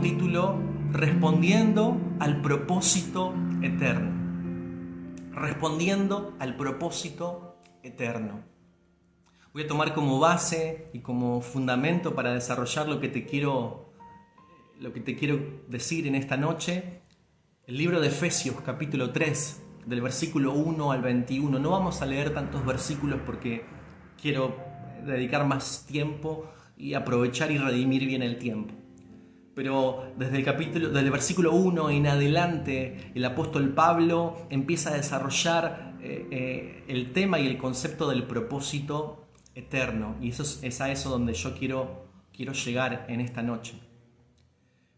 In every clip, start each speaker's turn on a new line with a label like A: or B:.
A: Título: Respondiendo al propósito eterno. Respondiendo al propósito eterno. Voy a tomar como base y como fundamento para desarrollar lo que te quiero decir en esta noche, el libro de Efesios, capítulo 3, del versículo 1 al 21. No vamos a leer tantos versículos porque quiero dedicar más tiempo y aprovechar y redimir bien el tiempo. Pero desde el versículo 1 en adelante, el apóstol Pablo empieza a desarrollar el tema y el concepto del propósito eterno. Y eso es a eso donde yo quiero llegar en esta noche.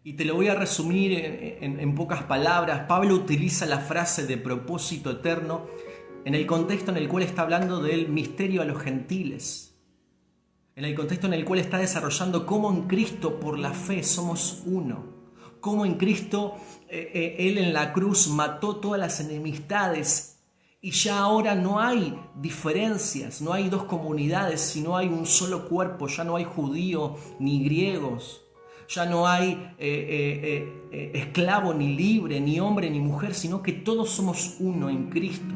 A: Y te lo voy a resumir en pocas palabras. Pablo utiliza la frase de propósito eterno en el contexto en el cual está hablando del misterio a los gentiles. En el contexto en el cual está desarrollando cómo en Cristo por la fe somos uno. Cómo en Cristo Él en la cruz mató todas las enemistades y ya ahora no hay diferencias, no hay dos comunidades, sino hay un solo cuerpo. Ya no hay judío ni griegos, ya no hay esclavo ni libre, ni hombre ni mujer, sino que todos somos uno en Cristo.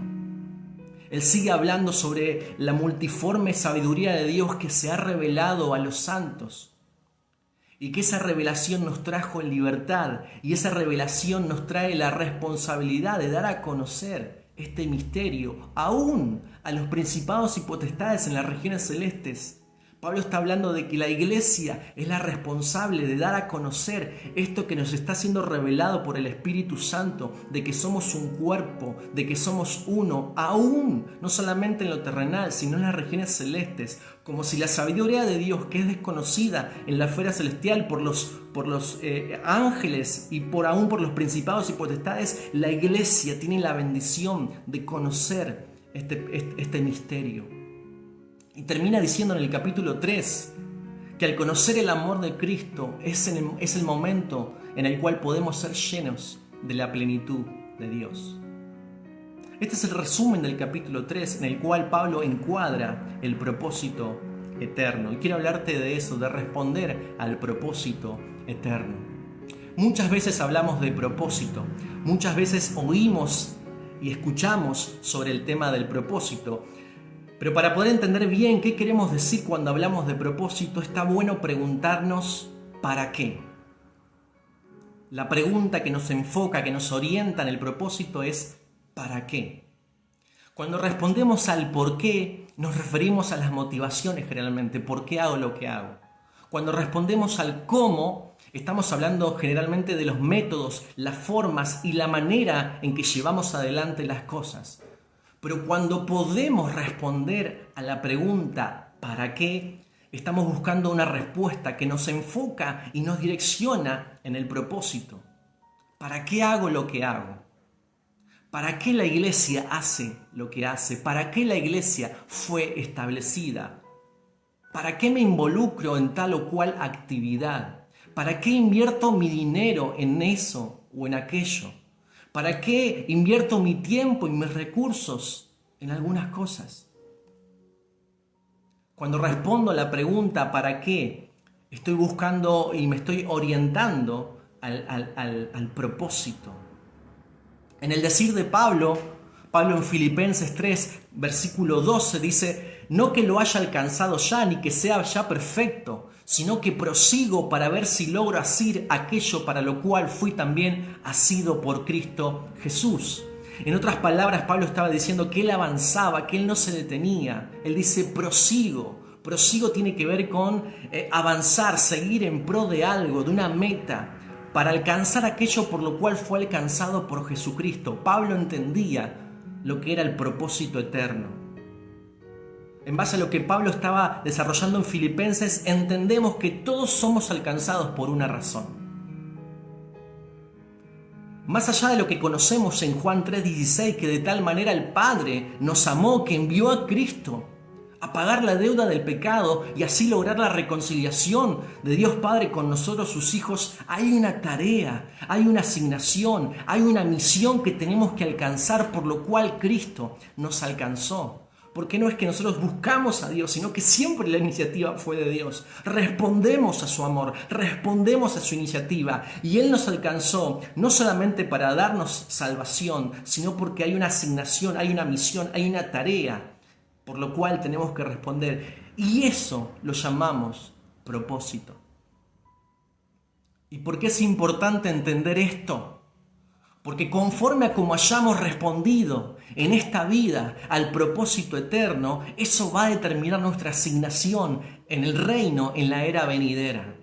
A: Él sigue hablando sobre la multiforme sabiduría de Dios que se ha revelado a los santos y que esa revelación nos trajo en libertad, y esa revelación nos trae la responsabilidad de dar a conocer este misterio aún a los principados y potestades en las regiones celestes. Pablo está hablando de que la iglesia es la responsable de dar a conocer esto que nos está siendo revelado por el Espíritu Santo, de que somos un cuerpo, de que somos uno, aún no solamente en lo terrenal, sino en las regiones celestes, como si la sabiduría de Dios, que es desconocida en la esfera celestial por los ángeles y aún por los principados y potestades, la iglesia tiene la bendición de conocer este misterio. Y termina diciendo en el capítulo 3 que al conocer el amor de Cristo es el momento en el cual podemos ser llenos de la plenitud de Dios. Este es el resumen del capítulo 3 en el cual Pablo encuadra el propósito eterno. Y quiero hablarte de eso, de responder al propósito eterno. Muchas veces hablamos de propósito, muchas veces oímos y escuchamos sobre el tema del propósito. Pero para poder entender bien qué queremos decir cuando hablamos de propósito, está bueno preguntarnos ¿para qué? La pregunta que nos enfoca, que nos orienta en el propósito es ¿para qué? Cuando respondemos al por qué, nos referimos a las motivaciones generalmente. ¿Por qué hago lo que hago? Cuando respondemos al cómo, estamos hablando generalmente de los métodos, las formas y la manera en que llevamos adelante las cosas. Pero cuando podemos responder a la pregunta ¿para qué?, estamos buscando una respuesta que nos enfoca y nos direcciona en el propósito. ¿Para qué hago lo que hago? ¿Para qué la iglesia hace lo que hace? ¿Para qué la iglesia fue establecida? ¿Para qué me involucro en tal o cual actividad? ¿Para qué invierto mi dinero en eso o en aquello? ¿Para qué invierto mi tiempo y mis recursos en algunas cosas? Cuando respondo a la pregunta ¿para qué?, estoy buscando y me estoy orientando al propósito. En el decir de Pablo en Filipenses 3, versículo 12 dice: no que lo haya alcanzado ya, ni que sea ya perfecto, sino que prosigo para ver si logro asir aquello para lo cual fui también asido por Cristo Jesús. En otras palabras, Pablo estaba diciendo que él avanzaba, que él no se detenía. Él dice prosigo. Prosigo tiene que ver con avanzar, seguir en pro de algo, de una meta, para alcanzar aquello por lo cual fue alcanzado por Jesucristo. Pablo entendía lo que era el propósito eterno. En base a lo que Pablo estaba desarrollando en Filipenses, entendemos que todos somos alcanzados por una razón. Más allá de lo que conocemos en Juan 3:16, que de tal manera el Padre nos amó que envió a Cristo a pagar la deuda del pecado y así lograr la reconciliación de Dios Padre con nosotros sus hijos, hay una tarea, hay una asignación, hay una misión que tenemos que alcanzar, por lo cual Cristo nos alcanzó. Porque no es que nosotros buscamos a Dios, sino que siempre la iniciativa fue de Dios. Respondemos a su amor, respondemos a su iniciativa. Y Él nos alcanzó no solamente para darnos salvación, sino porque hay una asignación, hay una misión, hay una tarea, por lo cual tenemos que responder. Y eso lo llamamos propósito. ¿Y por qué es importante entender esto? Porque conforme a como hayamos respondido en esta vida al propósito eterno, eso va a determinar nuestra asignación en el reino, en la era venidera.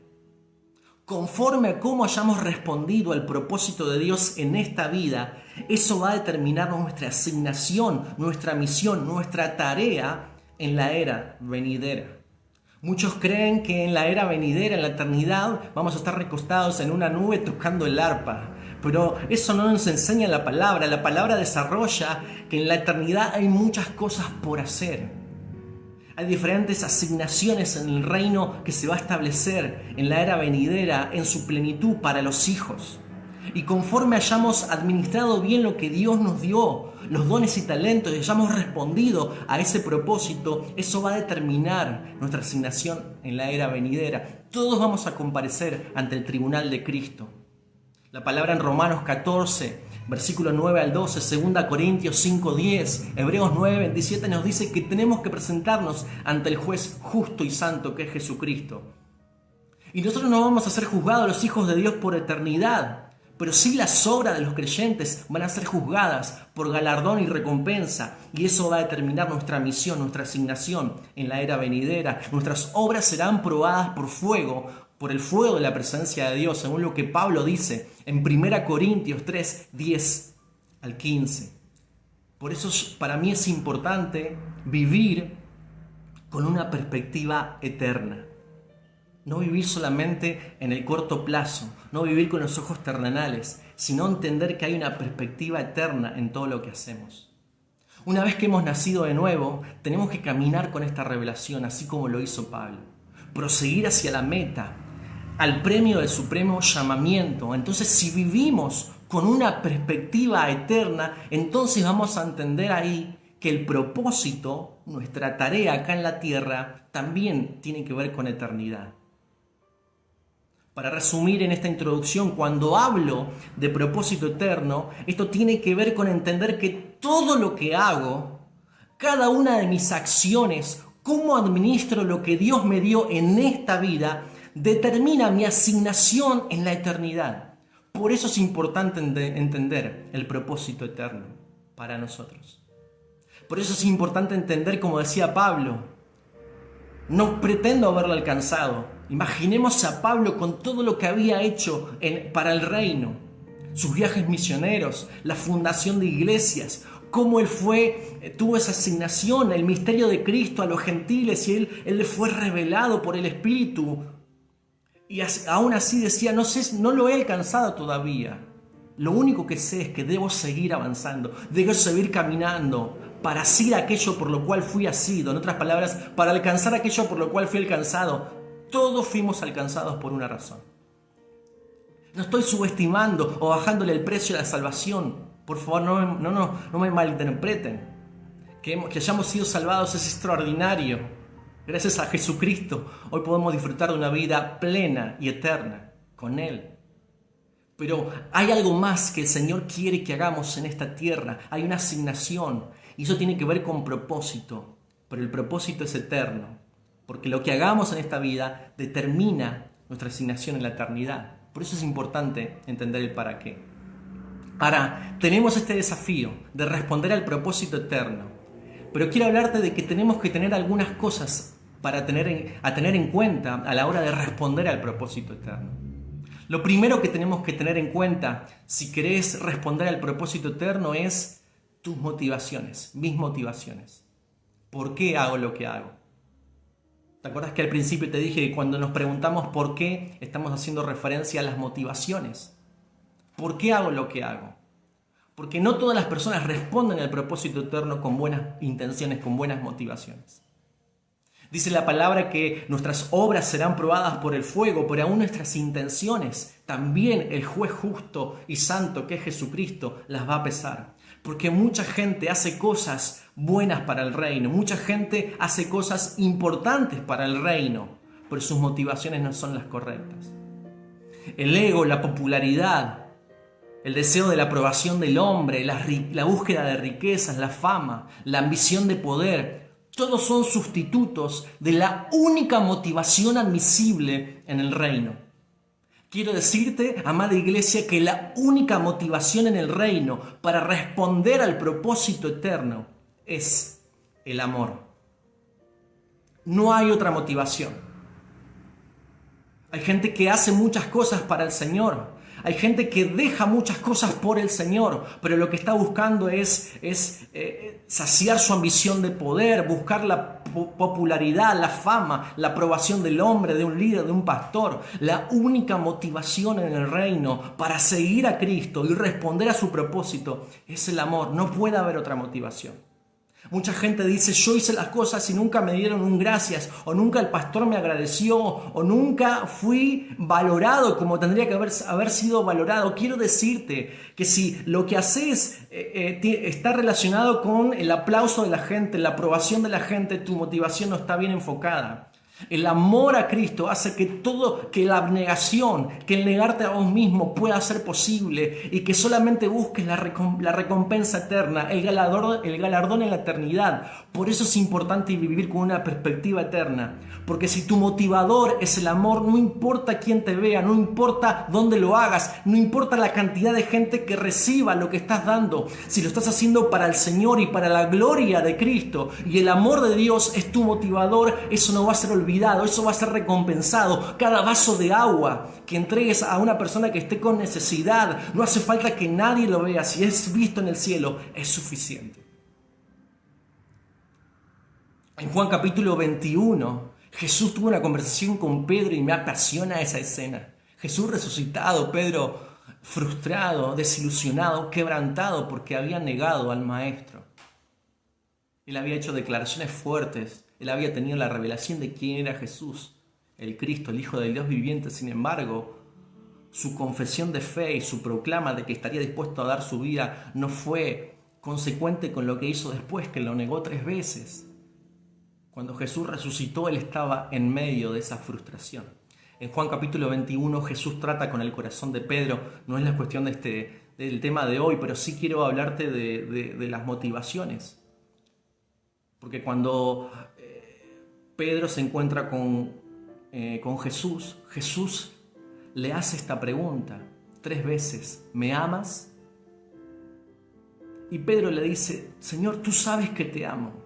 A: Conforme a cómo hayamos respondido al propósito de Dios en esta vida, eso va a determinar nuestra asignación, nuestra misión, nuestra tarea en la era venidera. Muchos creen que en la era venidera, en la eternidad, vamos a estar recostados en una nube tocando el arpa. Pero eso no nos enseña la palabra. La palabra desarrolla que en la eternidad hay muchas cosas por hacer. Hay diferentes asignaciones en el reino que se va a establecer en la era venidera en su plenitud para los hijos. Y conforme hayamos administrado bien lo que Dios nos dio, los dones y talentos, y hayamos respondido a ese propósito, eso va a determinar nuestra asignación en la era venidera. Todos vamos a comparecer ante el tribunal de Cristo. La palabra en Romanos 14, versículo 9 al 12, 2 Corintios 5, 10, Hebreos 9, 27 nos dice que tenemos que presentarnos ante el juez justo y santo que es Jesucristo. Y nosotros no vamos a ser juzgados los hijos de Dios por eternidad, pero sí las obras de los creyentes van a ser juzgadas por galardón y recompensa, y eso va a determinar nuestra misión, nuestra asignación en la era venidera. Nuestras obras serán probadas por el fuego de la presencia de Dios, según lo que Pablo dice en 1 Corintios 3, 10 al 15. Por eso para mí es importante vivir con una perspectiva eterna. No vivir solamente en el corto plazo, no vivir con los ojos terrenales, sino entender que hay una perspectiva eterna en todo lo que hacemos. Una vez que hemos nacido de nuevo, tenemos que caminar con esta revelación, así como lo hizo Pablo. Proseguir hacia la meta, al premio del supremo llamamiento. Entonces, si vivimos con una perspectiva eterna, entonces vamos a entender ahí que el propósito, nuestra tarea acá en la tierra, también tiene que ver con eternidad. Para resumir en esta introducción, cuando hablo de propósito eterno, esto tiene que ver con entender que todo lo que hago, cada una de mis acciones, cómo administro lo que Dios me dio en esta vida, determina mi asignación en la eternidad. Por eso es importante entender el propósito eterno para nosotros. Por eso es importante entender, como decía Pablo, no pretendo haberlo alcanzado. Imaginemos a Pablo con todo lo que había hecho para el reino, sus viajes misioneros, la fundación de iglesias, cómo él tuvo esa asignación, el misterio de Cristo a los gentiles, y él le fue revelado por el Espíritu. Y aún así decía, no lo he alcanzado todavía. Lo único que sé es que debo seguir avanzando, debo seguir caminando para asir aquello por lo cual fui asido. En otras palabras, para alcanzar aquello por lo cual fui alcanzado. Todos fuimos alcanzados por una razón. No estoy subestimando o bajándole el precio a la salvación. Por favor, no me malinterpreten. Que hayamos sido salvados es extraordinario. Gracias a Jesucristo, hoy podemos disfrutar de una vida plena y eterna con Él. Pero hay algo más que el Señor quiere que hagamos en esta tierra. Hay una asignación y eso tiene que ver con propósito. Pero el propósito es eterno, porque lo que hagamos en esta vida determina nuestra asignación en la eternidad. Por eso es importante entender el para qué. Ahora, tenemos este desafío de responder al propósito eterno. Pero quiero hablarte de que tenemos que tener algunas cosas a tener en cuenta a la hora de responder al propósito eterno. Lo primero que tenemos que tener en cuenta si querés responder al propósito eterno es tus motivaciones, mis motivaciones. ¿Por qué hago lo que hago? ¿Te acuerdas que al principio te dije que cuando nos preguntamos por qué, estamos haciendo referencia a las motivaciones? ¿Por qué hago lo que hago? Porque no todas las personas responden al propósito eterno con buenas intenciones, con buenas motivaciones. Dice la palabra que nuestras obras serán probadas por el fuego, pero aún nuestras intenciones, también el juez justo y santo que es Jesucristo, las va a pesar. Porque mucha gente hace cosas buenas para el reino, mucha gente hace cosas importantes para el reino, pero sus motivaciones no son las correctas. El ego, la popularidad, el deseo de la aprobación del hombre, la búsqueda de riquezas, la fama, la ambición de poder, todos son sustitutos de la única motivación admisible en el reino. Quiero decirte, amada iglesia, que la única motivación en el reino para responder al propósito eterno es el amor. No hay otra motivación. Hay gente que hace muchas cosas para el Señor. Hay gente que deja muchas cosas por el Señor, pero lo que está buscando es saciar su ambición de poder, buscar la popularidad, la fama, la aprobación del hombre, de un líder, de un pastor. La única motivación en el reino para seguir a Cristo y responder a su propósito es el amor. No puede haber otra motivación. Mucha gente dice, yo hice las cosas y nunca me dieron un gracias, o nunca el pastor me agradeció, o nunca fui valorado como tendría que haber sido valorado. Quiero decirte que si lo que haces está relacionado con el aplauso de la gente, la aprobación de la gente, tu motivación no está bien enfocada. El amor a Cristo hace que la abnegación, que el negarte a vos mismo pueda ser posible y que solamente busques la recompensa eterna, el galardón en la eternidad. Por eso es importante vivir con una perspectiva eterna. Porque si tu motivador es el amor, no importa quién te vea, no importa dónde lo hagas, no importa la cantidad de gente que reciba lo que estás dando. Si lo estás haciendo para el Señor y para la gloria de Cristo y el amor de Dios es tu motivador, eso no va a ser olvidado, eso va a ser recompensado. Cada vaso de agua que entregues a una persona que esté con necesidad, no hace falta que nadie lo vea, si es visto en el cielo, es suficiente. En Juan capítulo 21, Jesús tuvo una conversación con Pedro y me apasiona esa escena. Jesús resucitado, Pedro frustrado, desilusionado, quebrantado porque había negado al Maestro. Él había hecho declaraciones fuertes, él había tenido la revelación de quién era Jesús, el Cristo, el Hijo del Dios viviente. Sin embargo, su confesión de fe y su proclama de que estaría dispuesto a dar su vida no fue consecuente con lo que hizo después, que lo negó 3 veces. Cuando Jesús resucitó, él estaba en medio de esa frustración. En Juan capítulo 21, Jesús trata con el corazón de Pedro. No es la cuestión del tema de hoy, pero sí quiero hablarte de las motivaciones. Porque cuando Pedro se encuentra con Jesús, Jesús le hace esta pregunta 3 veces: ¿me amas? Y Pedro le dice: Señor, tú sabes que te amo.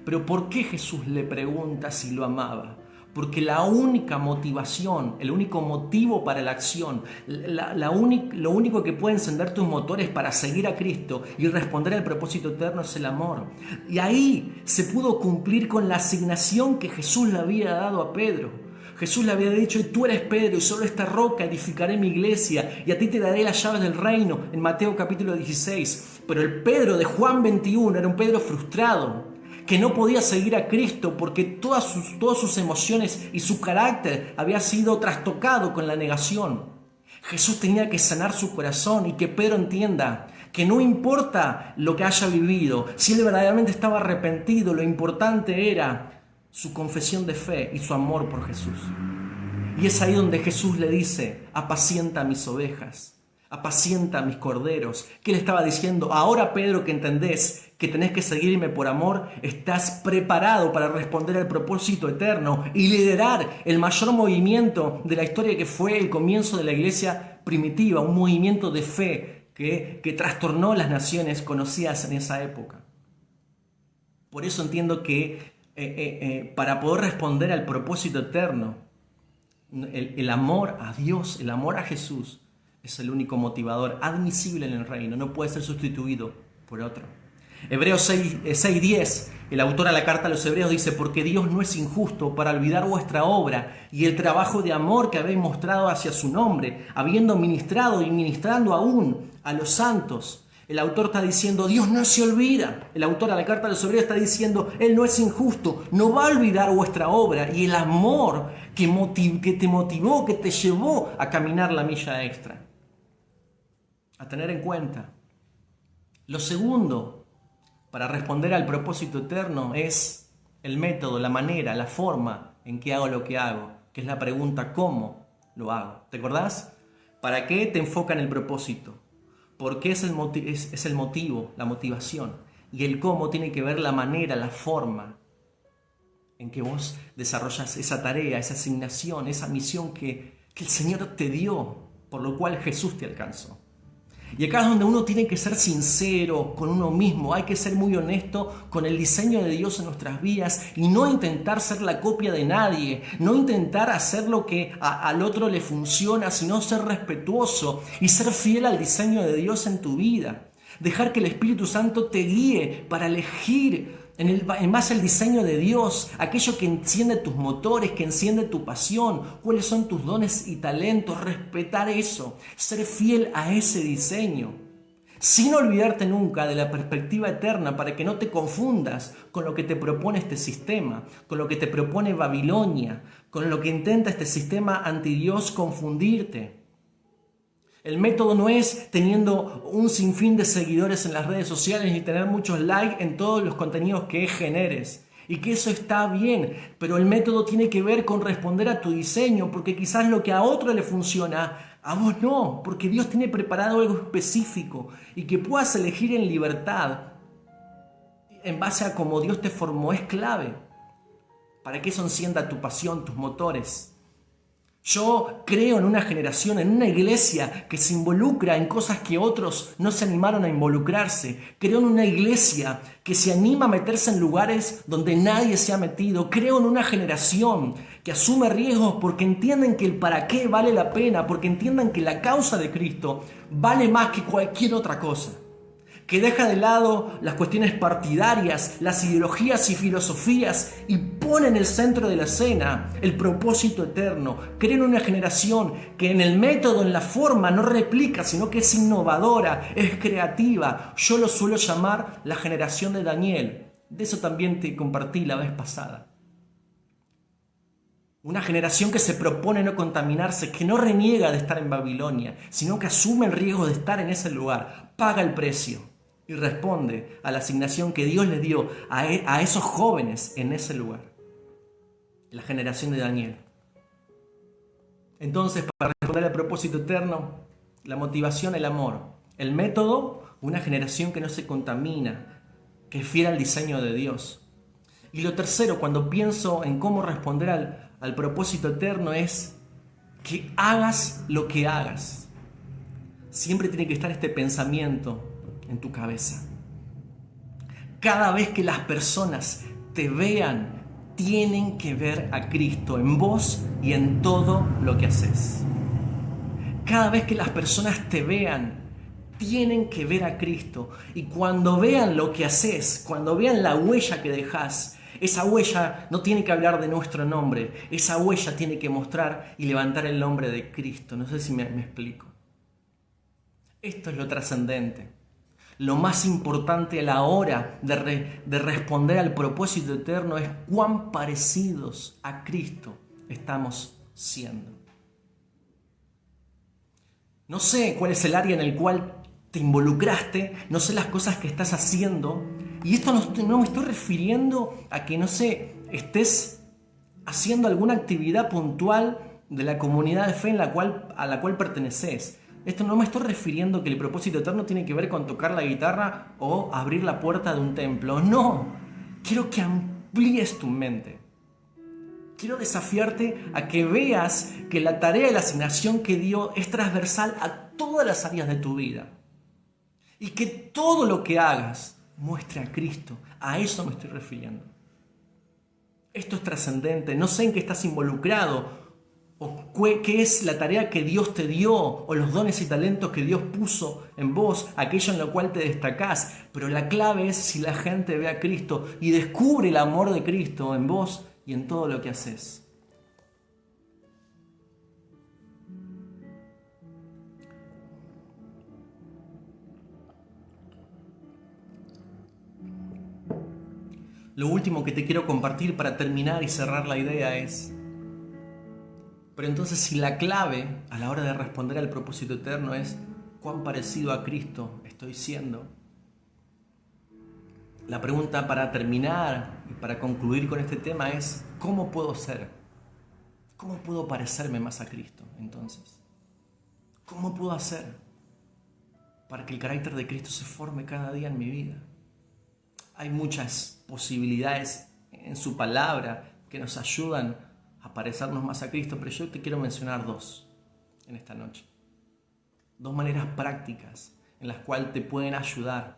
A: Pero ¿por qué Jesús le pregunta si lo amaba? Porque la única motivación, el único motivo para la acción, lo único que puede encender tus motores para seguir a Cristo y responder al propósito eterno es el amor. Y ahí se pudo cumplir con la asignación que Jesús le había dado a Pedro. Jesús le había dicho: tú eres Pedro y sobre esta roca edificaré mi iglesia y a ti te daré las llaves del reino, en Mateo capítulo 16. Pero el Pedro de Juan 21 era un Pedro frustrado, que no podía seguir a Cristo porque todas sus emociones y su carácter había sido trastocado con la negación. Jesús tenía que sanar su corazón y que Pedro entienda que no importa lo que haya vivido, si él verdaderamente estaba arrepentido, lo importante era su confesión de fe y su amor por Jesús. Y es ahí donde Jesús le dice: apacienta mis ovejas, apacienta mis corderos. ¿Qué le estaba diciendo? Ahora, Pedro, que entendés que tenés que seguirme por amor, estás preparado para responder al propósito eterno y liderar el mayor movimiento de la historia, que fue el comienzo de la iglesia primitiva, un movimiento de fe que trastornó las naciones conocidas en esa época. Por eso entiendo que para poder responder al propósito eterno, el amor a Dios, el amor a Jesús, es el único motivador admisible en el reino, no puede ser sustituido por otro. Hebreos 6:10, el autor a la carta a los Hebreos dice: porque Dios no es injusto para olvidar vuestra obra y el trabajo de amor que habéis mostrado hacia su nombre, habiendo ministrado y ministrando aún a los santos. El autor está diciendo: Dios no se olvida. El autor a la carta a los Hebreos está diciendo: Él no es injusto, no va a olvidar vuestra obra y el amor que te motivó, que te llevó a caminar la milla extra. A tener en cuenta, Lo segundo, para responder al propósito eterno, es el método, la manera, la forma en que hago lo que hago, que es la pregunta ¿cómo lo hago? ¿Te acordás? ¿Para qué te enfoca en el propósito? ¿Por qué es el motivo, la motivación? Y el cómo tiene que ver la manera, la forma en que vos desarrollas esa tarea, esa asignación, esa misión que el Señor te dio, por lo cual Jesús te alcanzó. Y acá es donde uno tiene que ser sincero con uno mismo, hay que ser muy honesto con el diseño de Dios en nuestras vidas y no intentar ser la copia de nadie, no intentar hacer lo que al otro le funciona, sino ser respetuoso y ser fiel al diseño de Dios en tu vida. Dejar que el Espíritu Santo te guíe para elegir en base al diseño de Dios, aquello que enciende tus motores, que enciende tu pasión, cuáles son tus dones y talentos, respetar eso, ser fiel a ese diseño, sin olvidarte nunca de la perspectiva eterna para que no te confundas con lo que te propone este sistema, con lo que te propone Babilonia, con lo que intenta este sistema anti-Dios confundirte. El método no es teniendo un sinfín de seguidores en las redes sociales ni tener muchos likes en todos los contenidos que generes. Y que eso está bien, pero el método tiene que ver con responder a tu diseño, porque quizás lo que a otro le funciona, a vos no, porque Dios tiene preparado algo específico y que puedas elegir en libertad en base a cómo Dios te formó es clave para que eso encienda tu pasión, tus motores. Yo creo en una generación, en una iglesia que se involucra en cosas que otros no se animaron a involucrarse. Creo en una iglesia que se anima a meterse en lugares donde nadie se ha metido. Creo en una generación que asume riesgos porque entienden que el para qué vale la pena, porque entiendan que la causa de Cristo vale más que cualquier otra cosa. Que deja de lado las cuestiones partidarias, las ideologías y filosofías y pone en el centro de la escena el propósito eterno. Cree en una generación que en el método, en la forma, no replica, sino que es innovadora, es creativa. Yo lo suelo llamar la generación de Daniel. De eso también te compartí la vez pasada. Una generación que se propone no contaminarse, que no reniega de estar en Babilonia, sino que asume el riesgo de estar en ese lugar, paga el precio y responde a la asignación que Dios le dio a esos jóvenes en ese lugar. La generación de Daniel. Entonces, para responder al propósito eterno, la motivación, el amor. El método, una generación que no se contamina, que es fiel al diseño de Dios. Y lo tercero, cuando pienso en cómo responder al propósito eterno, es que hagas lo que hagas. Siempre tiene que estar este pensamiento en tu cabeza. Cada vez que las personas te vean, tienen que ver a Cristo en vos y en todo lo que haces. Cada vez que las personas te vean, tienen que ver a Cristo. Y cuando vean lo que haces, cuando vean la huella que dejás, esa huella no tiene que hablar de nuestro nombre. Esa huella tiene que mostrar y levantar el nombre de Cristo. No sé si me explico. Esto es lo trascendente. Lo más importante a la hora de responder al propósito eterno es cuán parecidos a Cristo estamos siendo. No sé cuál es el área en el cual te involucraste, no sé las cosas que estás haciendo. Y esto no me estoy refiriendo a que, no sé, estés haciendo alguna actividad puntual de la comunidad de fe a la cual perteneces. Esto no me estoy refiriendo que el propósito eterno tiene que ver con tocar la guitarra o abrir la puerta de un templo. No, quiero que amplíes tu mente. Quiero desafiarte a que veas que la tarea y la asignación que dio es transversal a todas las áreas de tu vida. Y que todo lo que hagas muestre a Cristo. A eso me estoy refiriendo. Esto es trascendente. No sé en qué estás involucrado o qué es la tarea que Dios te dio o los dones y talentos que Dios puso en vos, aquello en lo cual te destacás. Pero la clave es si la gente ve a Cristo y descubre el amor de Cristo en vos y en todo lo que haces. Lo último que te quiero compartir para terminar y cerrar la idea es: pero entonces, si la clave a la hora de responder al propósito eterno es cuán parecido a Cristo estoy siendo, La pregunta para terminar y para concluir con este tema es: ¿cómo puedo ser? ¿Cómo puedo parecerme más a Cristo entonces? ¿Cómo puedo hacer para que el carácter de Cristo se forme cada día en mi vida? Hay muchas posibilidades en su palabra que nos ayudan a parecernos más a Cristo, pero yo te quiero mencionar dos en esta noche. Dos maneras prácticas en las cuales te pueden ayudar,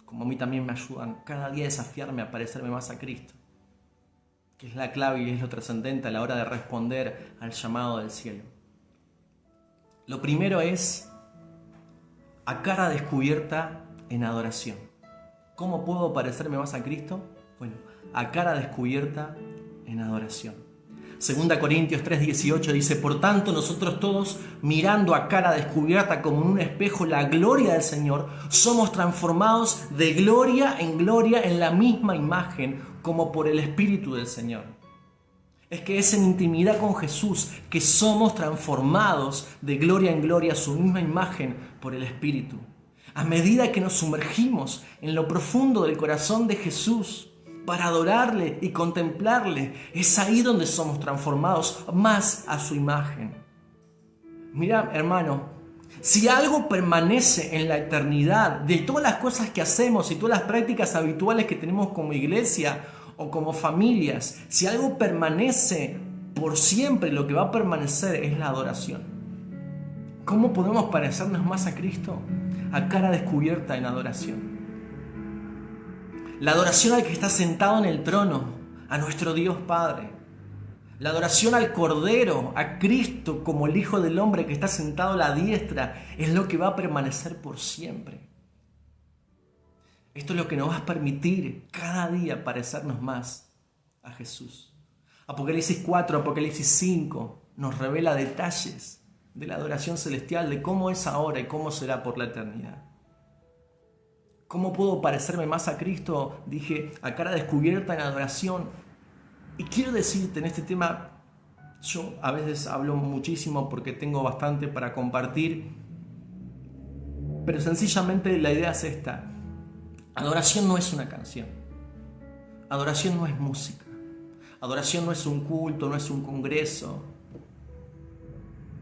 A: como a mí también me ayudan, cada día a desafiarme a parecerme más a Cristo, que es la clave y es lo trascendente a la hora de responder al llamado del cielo. Lo primero es a cara descubierta en adoración. ¿Cómo puedo parecerme más a Cristo? Bueno, a cara descubierta en adoración. 2 Corintios 3:18 dice: por tanto, nosotros todos, mirando a cara descubierta como en un espejo la gloria del Señor, somos transformados de gloria en la misma imagen, como por el Espíritu del Señor. Es que es en intimidad con Jesús que somos transformados de gloria en gloria a su misma imagen por el Espíritu. A medida que nos sumergimos en lo profundo del corazón de Jesús para adorarle y contemplarle, es ahí donde somos transformados más a su imagen. Mira, hermano, si algo permanece en la eternidad de todas las cosas que hacemos y todas las prácticas habituales que tenemos como iglesia o como familias, si algo permanece por siempre, lo que va a permanecer es la adoración. ¿Cómo podemos parecernos más a Cristo? A cara descubierta en adoración. La adoración al que está sentado en el trono, a nuestro Dios Padre. La adoración al Cordero, a Cristo como el Hijo del Hombre que está sentado a la diestra, es lo que va a permanecer por siempre. Esto es lo que nos va a permitir cada día parecernos más a Jesús. Apocalipsis 4, Apocalipsis 5 nos revela detalles de la adoración celestial, de cómo es ahora y cómo será por la eternidad. ¿Cómo puedo parecerme más a Cristo? Dije, a cara descubierta en adoración. Y quiero decirte en este tema, yo a veces hablo muchísimo porque tengo bastante para compartir, pero sencillamente la idea es esta. Adoración no es una canción. Adoración no es música. Adoración no es un culto, no es un congreso.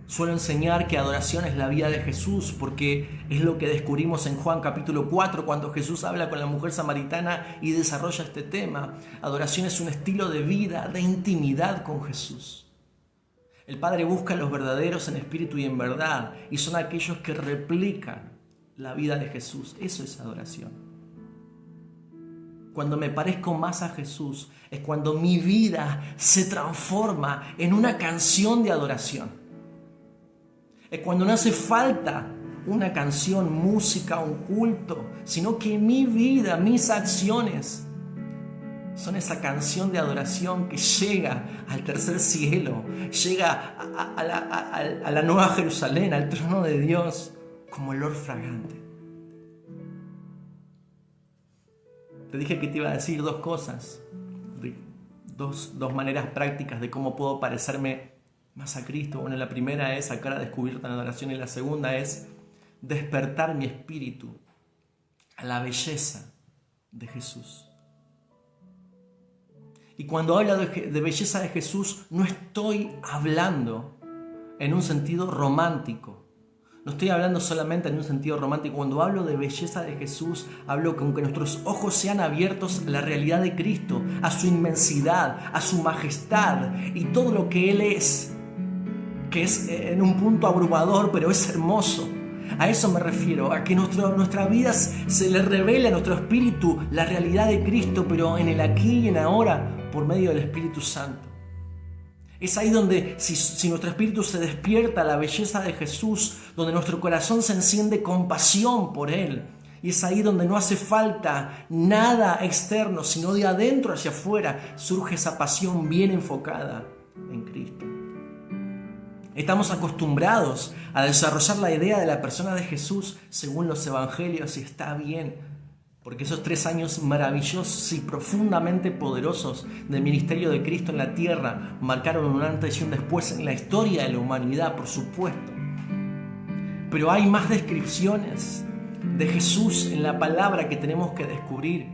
A: Suelo enseñar que adoración es la vida de Jesús, porque es lo que descubrimos en Juan capítulo 4, cuando Jesús habla con la mujer samaritana y desarrolla este tema. Adoración es un estilo de vida, de intimidad con Jesús. El Padre busca a los verdaderos en espíritu y en verdad, y son aquellos que replican la vida de Jesús. Eso es adoración. Cuando me parezco más a Jesús, es cuando mi vida se transforma en una canción de adoración. Es cuando no hace falta una canción, música, un culto, sino que mi vida, mis acciones son esa canción de adoración que llega al tercer cielo, llega a la nueva Jerusalén, al trono de Dios, como olor fragante. Te dije que te iba a decir dos cosas, dos maneras prácticas de cómo puedo parecerme más a Cristo. Bueno, la primera es a cara descubierta en adoración y la segunda es despertar mi espíritu a la belleza de Jesús. Y cuando hablo de belleza de Jesús, no estoy hablando en un sentido romántico. No estoy hablando solamente en un sentido romántico. Cuando hablo de belleza de Jesús, hablo con que nuestros ojos sean abiertos a la realidad de Cristo, a su inmensidad, a su majestad y todo lo que Él es, que es en un punto abrumador, pero es hermoso. A eso me refiero, a que nuestra vida se le revele a nuestro espíritu la realidad de Cristo, pero en el aquí y en ahora, por medio del Espíritu Santo. Es ahí donde, si nuestro espíritu se despierta a la belleza de Jesús, donde nuestro corazón se enciende con pasión por Él. Y es ahí donde no hace falta nada externo, sino de adentro hacia afuera surge esa pasión bien enfocada en Cristo. Estamos acostumbrados a desarrollar la idea de la persona de Jesús según los evangelios, y está bien. Porque esos 3 años maravillosos y profundamente poderosos del ministerio de Cristo en la tierra marcaron un antes y un después en la historia de la humanidad, por supuesto. Pero hay más descripciones de Jesús en la palabra que tenemos que descubrir.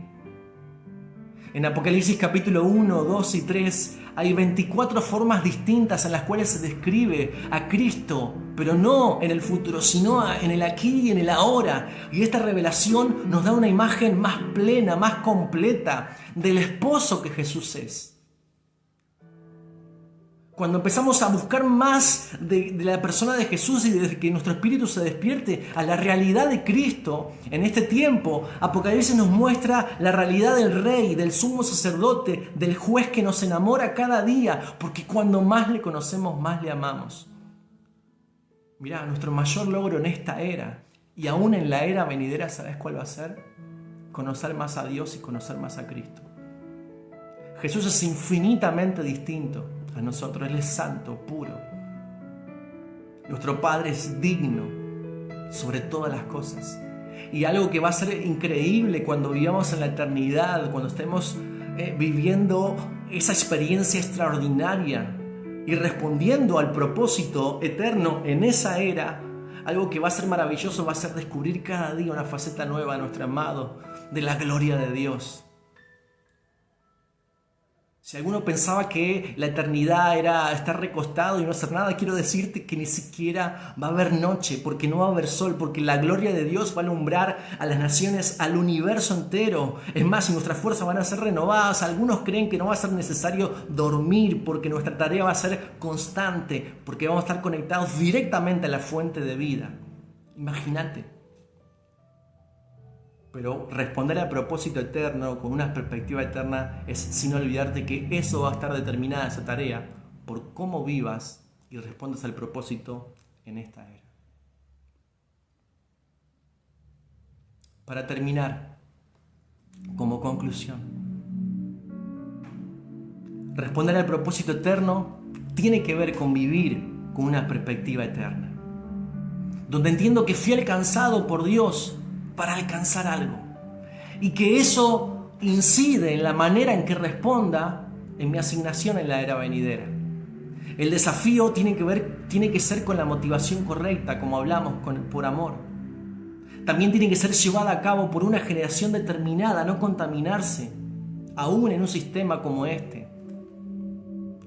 A: En Apocalipsis capítulo 1, 2 y 3 hay 24 formas distintas en las cuales se describe a Cristo, pero no en el futuro, sino en el aquí y en el ahora. Y esta revelación nos da una imagen más plena, más completa del esposo que Jesús es. Cuando empezamos a buscar más de la persona de Jesús y de que nuestro espíritu se despierte a la realidad de Cristo en este tiempo, Apocalipsis nos muestra la realidad del Rey, del sumo sacerdote, del juez que nos enamora cada día, porque cuando más le conocemos, más le amamos. Mirá, nuestro mayor logro en esta era y aún en la era venidera, ¿sabes cuál va a ser? Conocer más a Dios y conocer más a Cristo. Jesús es infinitamente distinto a nosotros, Él es santo, puro. Nuestro Padre es digno sobre todas las cosas. Y algo que va a ser increíble cuando vivamos en la eternidad, cuando estemos viviendo esa experiencia extraordinaria y respondiendo al propósito eterno en esa era, algo que va a ser maravilloso va a ser descubrir cada día una faceta nueva de nuestro amado, de la gloria de Dios. Si alguno pensaba que la eternidad era estar recostado y no hacer nada, quiero decirte que ni siquiera va a haber noche, porque no va a haber sol, porque la gloria de Dios va a alumbrar a las naciones, al universo entero. Es más, si nuestras fuerzas van a ser renovadas, algunos creen que no va a ser necesario dormir, porque nuestra tarea va a ser constante, porque vamos a estar conectados directamente a la fuente de vida. Imagínate. Pero responder al propósito eterno con una perspectiva eterna es sin olvidarte que eso va a estar determinada, esa tarea, por cómo vivas y respondas al propósito en esta era. Para terminar, como conclusión, responder al propósito eterno tiene que ver con vivir con una perspectiva eterna, donde entiendo que fui alcanzado por Dios para alcanzar algo y que eso incide en la manera en que responda en mi asignación en la era venidera. El desafío tiene que ser con la motivación correcta, como hablamos, por amor. También tiene que ser llevada a cabo por una generación determinada, no contaminarse, aún en un sistema como este,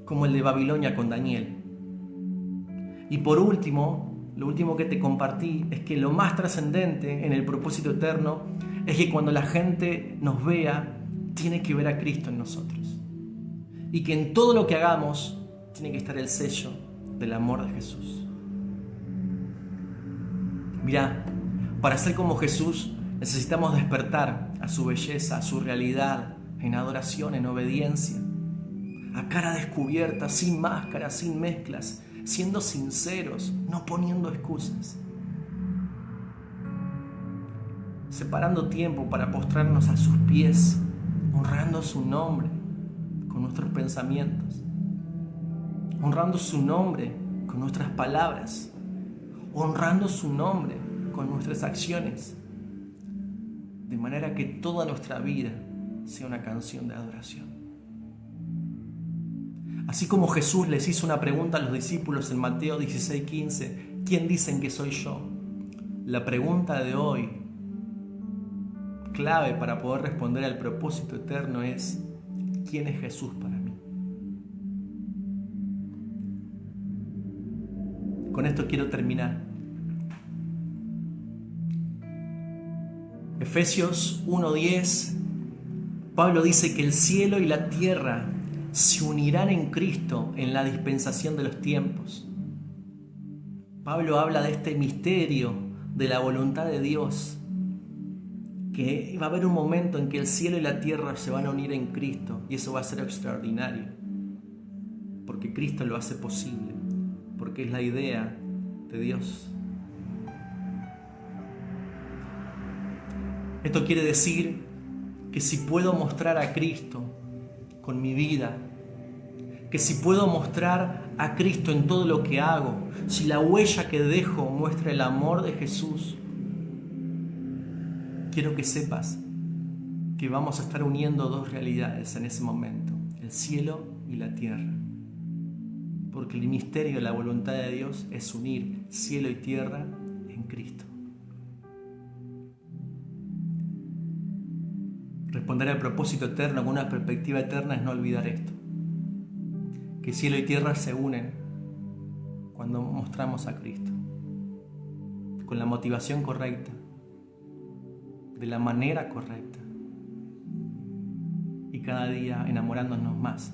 A: como el de Babilonia con Daniel. Y por último, lo último que te compartí es que lo más trascendente en el propósito eterno es que cuando la gente nos vea, tiene que ver a Cristo en nosotros. Y que en todo lo que hagamos tiene que estar el sello del amor de Jesús. Mirá, para ser como Jesús necesitamos despertar a su belleza, a su realidad, en adoración, en obediencia, a cara descubierta, sin máscaras, sin mezclas, siendo sinceros, no poniendo excusas. Separando tiempo para postrarnos a sus pies, honrando su nombre con nuestros pensamientos, honrando su nombre con nuestras palabras, honrando su nombre con nuestras acciones, de manera que toda nuestra vida sea una canción de adoración. Así como Jesús les hizo una pregunta a los discípulos en Mateo 16:15, ¿quién dicen que soy yo? La pregunta de hoy, clave para poder responder al propósito eterno, es ¿quién es Jesús para mí? Con esto quiero terminar. Efesios 1:10, Pablo dice que el cielo y la tierra se unirán en Cristo en la dispensación de los tiempos. Pablo habla de este misterio de la voluntad de Dios, que va a haber un momento en que el cielo y la tierra se van a unir en Cristo, y eso va a ser extraordinario, porque Cristo lo hace posible, porque es la idea de Dios. Esto quiere decir que si puedo mostrar a Cristo con mi vida, que si puedo mostrar a Cristo en todo lo que hago, si la huella que dejo muestra el amor de Jesús, quiero que sepas que vamos a estar uniendo dos realidades en ese momento, el cielo y la tierra. Porque el misterio de la voluntad de Dios es unir cielo y tierra en Cristo. Responder al propósito eterno con una perspectiva eterna es no olvidar esto. Que cielo y tierra se unen cuando mostramos a Cristo. Con la motivación correcta, de la manera correcta. Y cada día enamorándonos más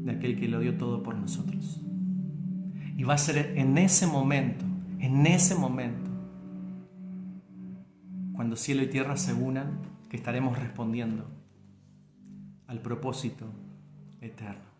A: de aquel que lo dio todo por nosotros. Y va a ser en ese momento, cuando cielo y tierra se unan, que estaremos respondiendo al propósito eterno.